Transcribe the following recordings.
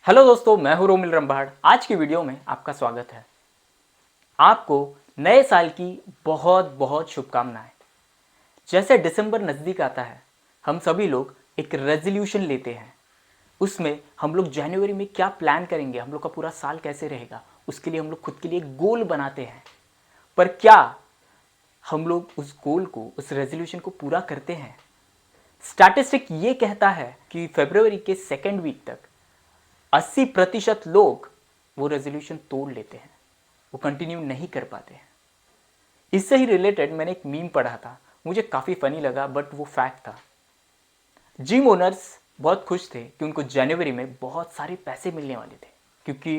Hello दोस्तों, मैं हूं रोमिल रंभाड़। आज की वीडियो में आपका स्वागत है। आपको नए साल की बहुत बहुत शुभकामनाएं। जैसे दिसंबर नज़दीक आता है, हम सभी लोग एक रेजोल्यूशन लेते हैं। उसमें हम लोग जनवरी में क्या प्लान करेंगे, हम लोग का पूरा साल कैसे रहेगा, उसके लिए हम लोग खुद के लिए एक गोल बनाते हैं। पर क्या हम लोग उस गोल को, उस रेजोल्यूशन को पूरा करते हैं? स्टैटिस्टिक ये कहता है कि फरवरी के सेकेंड वीक तक 80% लोग वो रेजोल्यूशन तोड़ लेते हैं, वो कंटिन्यू नहीं कर पाते हैं। इससे ही रिलेटेड मैंने एक मीम पढ़ा था, मुझे काफ़ी फनी लगा बट वो फैक्ट था। जिम ओनर्स बहुत खुश थे कि उनको जनवरी में बहुत सारे पैसे मिलने वाले थे, क्योंकि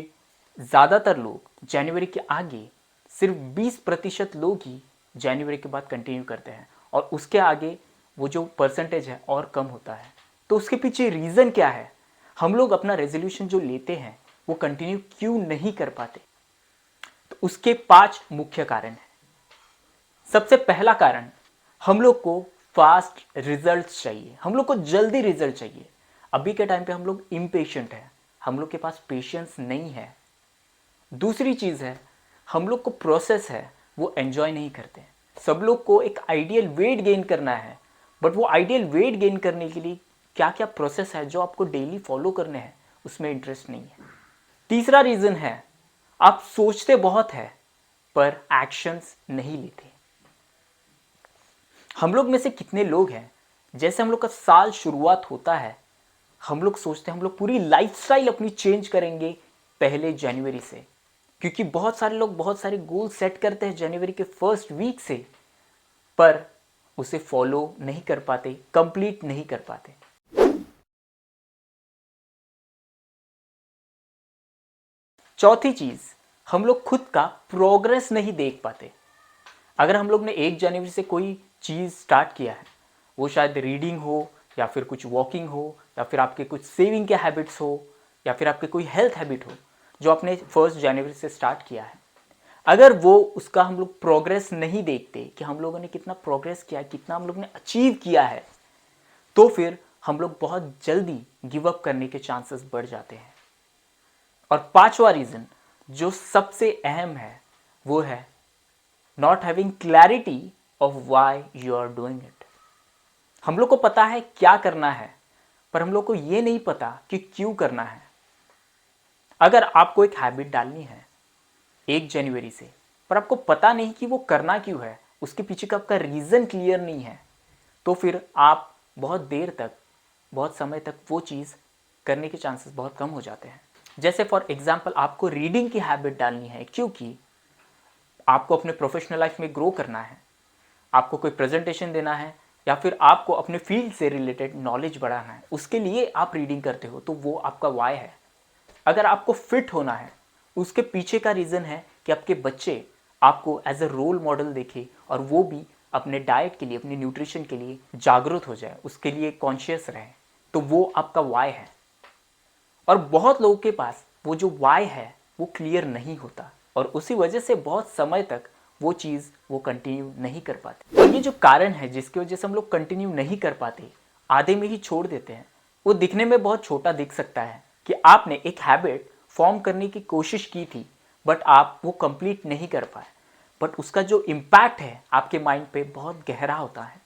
ज़्यादातर लोग जनवरी के आगे सिर्फ 20% लोग ही जनवरी के बाद कंटिन्यू करते हैं, और उसके आगे वो जो परसेंटेज है और कम होता है। तो उसके पीछे रीज़न क्या है? हम लोग अपना रेजोल्यूशन जो लेते हैं वो कंटिन्यू क्यों नहीं कर पाते? तो उसके 5 मुख्य कारण हैं। सबसे पहला कारण, हम लोग को फास्ट रिजल्ट्स चाहिए, हम लोग को जल्दी रिजल्ट चाहिए। अभी के टाइम पे हम लोग इम्पेशेंट है, हम लोग के पास पेशेंस नहीं है। दूसरी चीज़ है, हम लोग को प्रोसेस है वो एंजॉय नहीं करते। सब लोग को एक आइडियल वेट गेन करना है, बट वो आइडियल वेट गेन करने के लिए क्या क्या प्रोसेस है जो आपको डेली फॉलो करने हैं, उसमें इंटरेस्ट नहीं है। तीसरा रीज़न है, आप सोचते बहुत है पर एक्शंस नहीं लेते। हम लोग में से कितने लोग हैं, जैसे हम लोग का साल शुरुआत होता है, हम लोग सोचते हैं हम लोग पूरी लाइफस्टाइल अपनी चेंज करेंगे पहले जनवरी से, क्योंकि बहुत सारे लोग बहुत सारे गोल सेट करते हैं जनवरी के फर्स्ट वीक से, पर उसे फॉलो नहीं कर पाते, कंप्लीट नहीं कर पाते। चौथी चीज़, हम लोग खुद का प्रोग्रेस नहीं देख पाते। अगर हम लोग ने 1 जनवरी से कोई चीज़ स्टार्ट किया है, वो शायद रीडिंग हो, या फिर कुछ वॉकिंग हो, या फिर आपके कुछ सेविंग के हैबिट्स हो, या फिर आपके कोई हेल्थ हैबिट हो जो आपने 1 जनवरी से स्टार्ट किया है, अगर वो उसका हम लोग प्रोग्रेस नहीं देखते कि हम लोगों ने कितना प्रोग्रेस किया है, कितना हम लोग ने अचीव किया है, तो फिर हम लोग बहुत जल्दी गिव अप करने के चांसेस बढ़ जाते हैं। और पांचवा रीज़न जो सबसे अहम है, वो है not having clarity of why you are doing it. हम लोग को पता है क्या करना है, पर हम लोग को ये नहीं पता कि क्यों करना है। अगर आपको एक हैबिट डालनी है 1 जनवरी से, पर आपको पता नहीं कि वो करना क्यों है, उसके पीछे का आपका रीज़न क्लियर नहीं है, तो फिर आप बहुत देर तक, बहुत समय तक वो चीज़ करने के चांसेस बहुत कम हो जाते हैं। जैसे फॉर एग्जाम्पल, आपको रीडिंग की हैबिट डालनी है क्योंकि आपको अपने प्रोफेशनल लाइफ में ग्रो करना है, आपको कोई प्रेजेंटेशन देना है, या फिर आपको अपने फील्ड से रिलेटेड नॉलेज बढ़ाना है, उसके लिए आप रीडिंग करते हो, तो वो आपका वाई है। अगर आपको फिट होना है, उसके पीछे का रीज़न है कि आपके बच्चे आपको एज अ रोल मॉडल देखें, और वो भी अपने डाइट के लिए, अपने न्यूट्रिशन के लिए जागरूक हो जाए, उसके लिए कॉन्शियस रहे, तो वो आपका वाई है। और बहुत लोगों के पास वो जो वाई है वो क्लियर नहीं होता, और उसी वजह से बहुत समय तक वो चीज़ वो कंटिन्यू नहीं कर पाते। और ये जो कारण है जिसकी वजह से हम लोग कंटिन्यू नहीं कर पाते, आधे में ही छोड़ देते हैं, वो दिखने में बहुत छोटा दिख सकता है कि आपने एक हैबिट फॉर्म करने की कोशिश की थी, बट आप वो कंप्लीट नहीं कर पाए, बट उसका जो इम्पैक्ट है आपके माइंड पे बहुत गहरा होता है,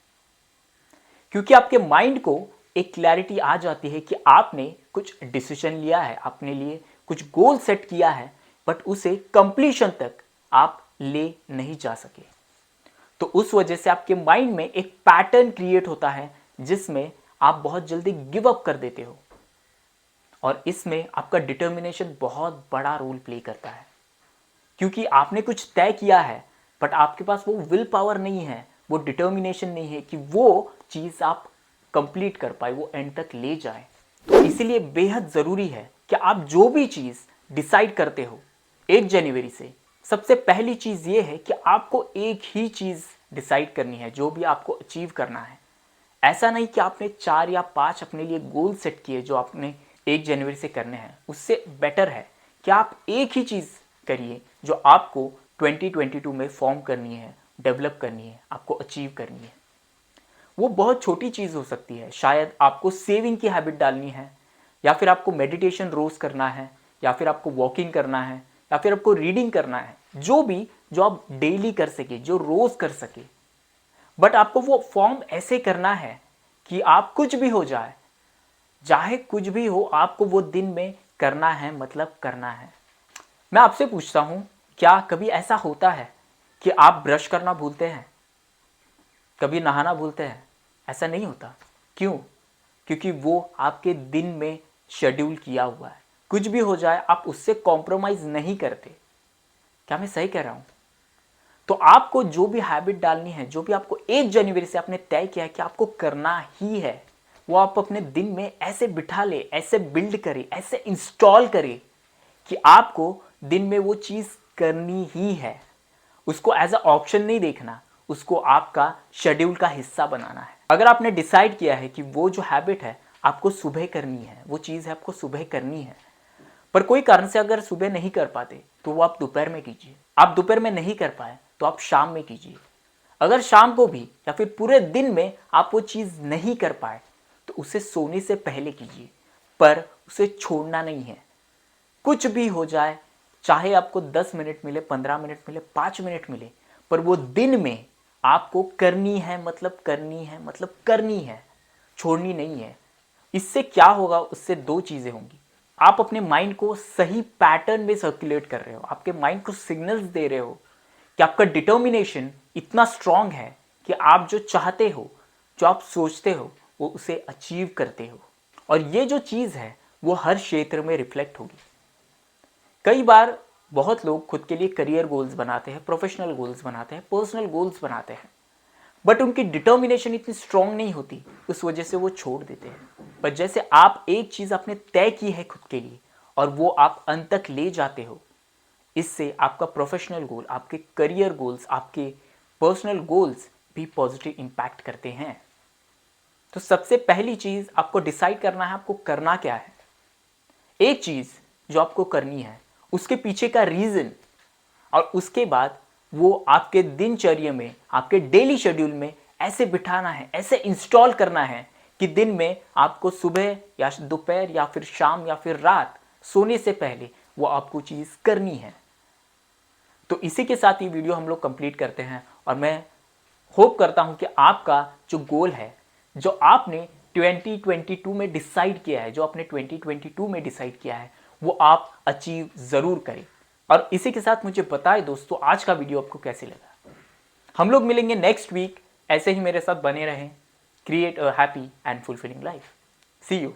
क्योंकि आपके माइंड को एक क्लैरिटी आ जाती है कि आपने कुछ डिसीजन लिया है, अपने लिए कुछ गोल सेट किया है, बट उसे कंप्लीशन तक आप ले नहीं जा सके। तो उस वजह से आपके माइंड में एक पैटर्न क्रिएट होता है जिसमें आप बहुत जल्दी गिव अप कर देते हो, और इसमें आपका डिटर्मिनेशन बहुत बड़ा रोल प्ले करता है, क्योंकि आपने कुछ तय किया है, बट आपके पास वो विल पावर नहीं है, वो डिटर्मिनेशन नहीं है कि वो चीज़ आप कंप्लीट कर पाए, वो एंड तक ले जाए। तो इसीलिए बेहद ज़रूरी है कि आप जो भी चीज़ डिसाइड करते हो 1 जनवरी से, सबसे पहली चीज़ ये है कि आपको एक ही चीज़ डिसाइड करनी है जो भी आपको अचीव करना है। ऐसा नहीं कि आपने 4 या 5 अपने लिए गोल सेट किए जो आपने 1 जनवरी से करने हैं। उससे बेटर है कि आप एक ही चीज़ करिए जो आपको 2022 में फॉर्म करनी है, डेवलप करनी है, आपको अचीव करनी है। वो बहुत छोटी चीज़ हो सकती है, शायद आपको सेविंग की हैबिट डालनी है, या फिर आपको मेडिटेशन रोज़ करना है, या फिर आपको वॉकिंग करना है, या फिर आपको रीडिंग करना है, जो भी जो आप डेली कर सके, जो रोज़ कर सके, बट आपको वो फॉर्म ऐसे करना है कि आप कुछ भी हो जाए, चाहे कुछ भी हो, आपको वो दिन में करना है, मतलब करना है। मैं आपसे पूछता हूं, क्या कभी ऐसा होता है कि आप ब्रश करना भूलते हैं, कभी नहाना भूलते हैं? ऐसा नहीं होता। क्यों? क्योंकि वो आपके दिन में शेड्यूल किया हुआ है। कुछ भी हो जाए आप उससे कॉम्प्रोमाइज़ नहीं करते। क्या मैं सही कह रहा हूँ? तो आपको जो भी हैबिट डालनी है, जो भी आपको 1 जनवरी से आपने तय किया है कि आपको करना ही है, वो आप अपने दिन में ऐसे बिठा ले, ऐसे बिल्ड करे, ऐसे इंस्टॉल करे कि आपको दिन में वो चीज़ करनी ही है। उसको एज अ ऑप्शन नहीं देखना, उसको आपका शेड्यूल का हिस्सा बनाना है। अगर आपने डिसाइड किया है कि वो जो हैबिट है आपको सुबह करनी है, वो चीज़ है आपको सुबह करनी है, पर कोई कारण से अगर सुबह नहीं कर पाते तो वो आप दोपहर में कीजिए। आप दोपहर में नहीं कर पाए तो आप शाम में कीजिए। अगर शाम को भी या फिर पूरे दिन में आप वो चीज़ नहीं कर पाए तो उसे सोने से पहले कीजिए, पर उसे छोड़ना नहीं है। कुछ भी हो जाए, चाहे आपको 10 मिनट मिले, 15 मिनट मिले, 5 मिनट मिले, पर वो दिन में आपको करनी है, मतलब करनी है, मतलब करनी है, छोड़नी नहीं है। इससे क्या होगा? उससे 2 चीज़ें होंगी। आप अपने माइंड को सही पैटर्न में सर्कुलेट कर रहे हो, आपके माइंड को सिग्नल्स दे रहे हो कि आपका डिटर्मिनेशन इतना स्ट्रांग है कि आप जो चाहते हो, जो आप सोचते हो, वो उसे अचीव करते हो। और ये जो चीज़ है वो हर क्षेत्र में रिफ्लेक्ट होगी। कई बार बहुत लोग खुद के लिए करियर गोल्स बनाते हैं, प्रोफेशनल गोल्स बनाते हैं, पर्सनल गोल्स बनाते हैं, बट उनकी डिटर्मिनेशन इतनी स्ट्रांग नहीं होती, उस वजह से वो छोड़ देते हैं। पर जैसे आप एक चीज़ आपने तय की है खुद के लिए और वो आप अंत तक ले जाते हो, इससे आपका प्रोफेशनल गोल, आपके करियर गोल्स, आपके पर्सनल गोल्स भी पॉजिटिव इम्पैक्ट करते हैं। तो सबसे पहली चीज़ आपको डिसाइड करना है आपको करना क्या है। एक चीज़ जो आपको करनी है, उसके पीछे का रीज़न, और उसके बाद वो आपके दिनचर्या में, आपके डेली शेड्यूल में ऐसे बिठाना है, ऐसे इंस्टॉल करना है कि दिन में आपको सुबह या दोपहर या फिर शाम या फिर रात सोने से पहले वो आपको चीज़ करनी है। तो इसी के साथ ये वीडियो हम लोग कंप्लीट करते हैं, और मैं होप करता हूं कि आपका जो गोल है, जो आपने 2022 में डिसाइड किया है, जो आपने 2022 में डिसाइड किया है, वो आप अचीव ज़रूर करें। और इसी के साथ मुझे बताएं दोस्तों, आज का वीडियो आपको कैसे लगा। हम लोग मिलेंगे नेक्स्ट वीक। ऐसे ही मेरे साथ बने रहें। Create a happy and fulfilling life. See you.